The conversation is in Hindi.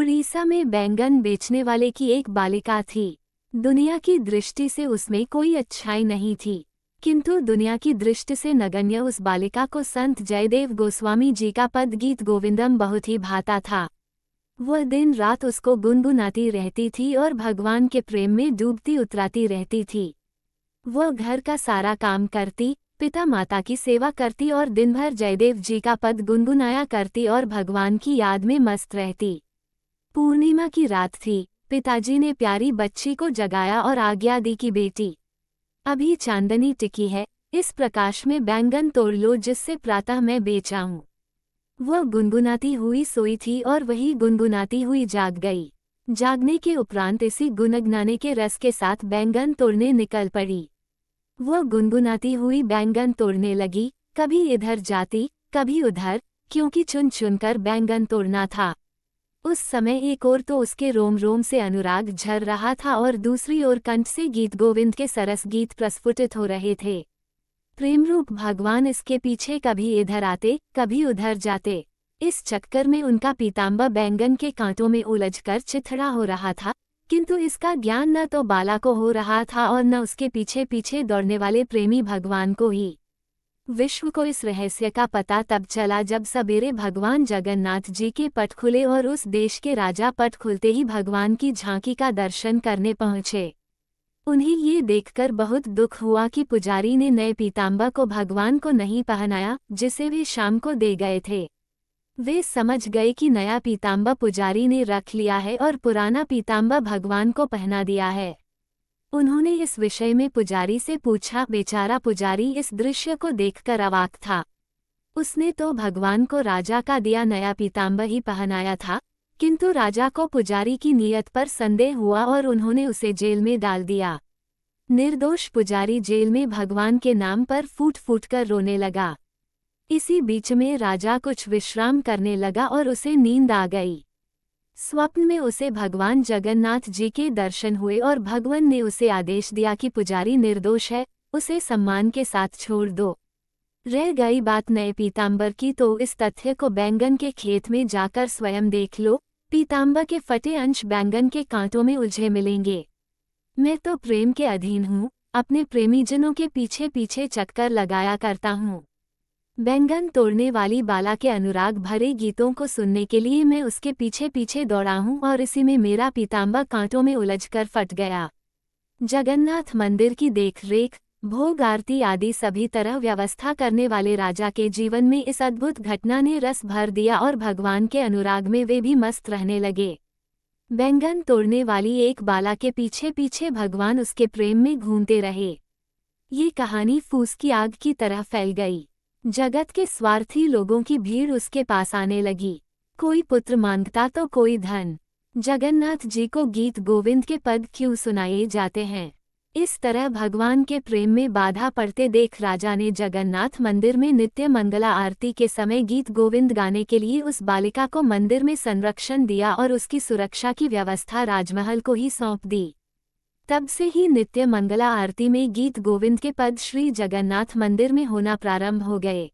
उड़ीसा में बैंगन बेचने वाले की एक बालिका थी। दुनिया की दृष्टि से उसमें कोई अच्छाई नहीं थी, किंतु दुनिया की दृष्टि से नगण्य उस बालिका को संत जयदेव गोस्वामी जी का पद गीत गोविंदम बहुत ही भाता था। वह दिन रात उसको गुनगुनाती रहती थी और भगवान के प्रेम में डूबती उतराती रहती थी। वह घर का सारा काम करती, पिता माता की सेवा करती और दिन भर जयदेव जी का पद गुनगुनाया करती और भगवान की याद में मस्त रहती। पूर्णिमा की रात थी। पिताजी ने प्यारी बच्ची को जगाया और आज्ञा दी कि बेटी, अभी चांदनी टिकी है, इस प्रकाश में बैंगन तोड़ लो जिससे प्रातः मैं बेच आऊं। वह गुनगुनाती हुई सोई थी और वही गुनगुनाती हुई जाग गई। जागने के उपरांत इसी गुनगुनाने के रस के साथ बैंगन तोड़ने निकल पड़ी। वह गुनगुनाती हुई बैंगन तोड़ने लगी, कभी इधर जाती कभी उधर, क्योंकि चुन चुनकर बैंगन तोड़ना था। उस समय एक ओर तो उसके रोम रोम से अनुराग झर रहा था और दूसरी ओर कंठ से गीत गोविंद के सरस गीत प्रस्फुटित हो रहे थे। प्रेमरूप भगवान इसके पीछे कभी इधर आते कभी उधर जाते। इस चक्कर में उनका पीताम्बर बैंगन के कांटों में उलझकर चिथड़ा हो रहा था, किंतु इसका ज्ञान न तो बाला को हो रहा था और न उसके पीछे पीछे दौड़ने वाले प्रेमी भगवान को ही। विश्व को इस रहस्य का पता तब चला जब सवेरे भगवान जगन्नाथ जी के पट खुले और उस देश के राजा पट खुलते ही भगवान की झांकी का दर्शन करने पहुंचे। उन्हें ये देखकर बहुत दुख हुआ कि पुजारी ने नए पीताम्बर को भगवान को नहीं पहनाया जिसे वे शाम को दे गए थे। वे समझ गए कि नया पीताम्बर पुजारी ने रख लिया है और पुराना पीताम्बर भगवान को पहना दिया है। उन्होंने इस विषय में पुजारी से पूछा। बेचारा पुजारी इस दृश्य को देखकर अवाक था। उसने तो भगवान को राजा का दिया नया पीताम्बर ही पहनाया था, किंतु राजा को पुजारी की नीयत पर संदेह हुआ और उन्होंने उसे जेल में डाल दिया। निर्दोष पुजारी जेल में भगवान के नाम पर फूट फूट कर रोने लगा। इसी बीच में राजा कुछ विश्राम करने लगा और उसे नींद आ गई। स्वप्न में उसे भगवान जगन्नाथ जी के दर्शन हुए और भगवान ने उसे आदेश दिया कि पुजारी निर्दोष है, उसे सम्मान के साथ छोड़ दो। रह गई बात नए पीताम्बर की, तो इस तथ्य को बैंगन के खेत में जाकर स्वयं देख लो। पीताम्बर के फटे अंश बैंगन के कांटों में उलझे मिलेंगे। मैं तो प्रेम के अधीन हूँ, अपने प्रेमीजनों के पीछे पीछे चक्कर लगाया करता हूँ। बैंगन तोड़ने वाली बाला के अनुराग भरे गीतों को सुनने के लिए मैं उसके पीछे पीछे दौड़ा हूँ और इसी में मेरा पीताम्बर कांटों में उलझकर फट गया। जगन्नाथ मंदिर की देखरेख, भोग आरती आदि सभी तरह व्यवस्था करने वाले राजा के जीवन में इस अद्भुत घटना ने रस भर दिया और भगवान के अनुराग में वे भी मस्त रहने लगे। बैंगन तोड़ने वाली एक बाला के पीछे पीछे भगवान उसके प्रेम में घूमते रहे। ये कहानी फूस की आग की तरह फैल गई। जगत के स्वार्थी लोगों की भीड़ उसके पास आने लगी। कोई पुत्र मांगता तो कोई धन। जगन्नाथ जी को गीत गोविंद के पद क्यों सुनाए जाते हैं? इस तरह भगवान के प्रेम में बाधा पड़ते देख राजा ने जगन्नाथ मंदिर में नित्य मंगला आरती के समय गीत गोविंद गाने के लिए उस बालिका को मंदिर में संरक्षण दिया और उसकी सुरक्षा की व्यवस्था राजमहल को ही सौंप दी। तब से ही नित्य मंगला आरती में गीत गोविंद के पद श्री जगन्नाथ मंदिर में होना प्रारंभ हो गए।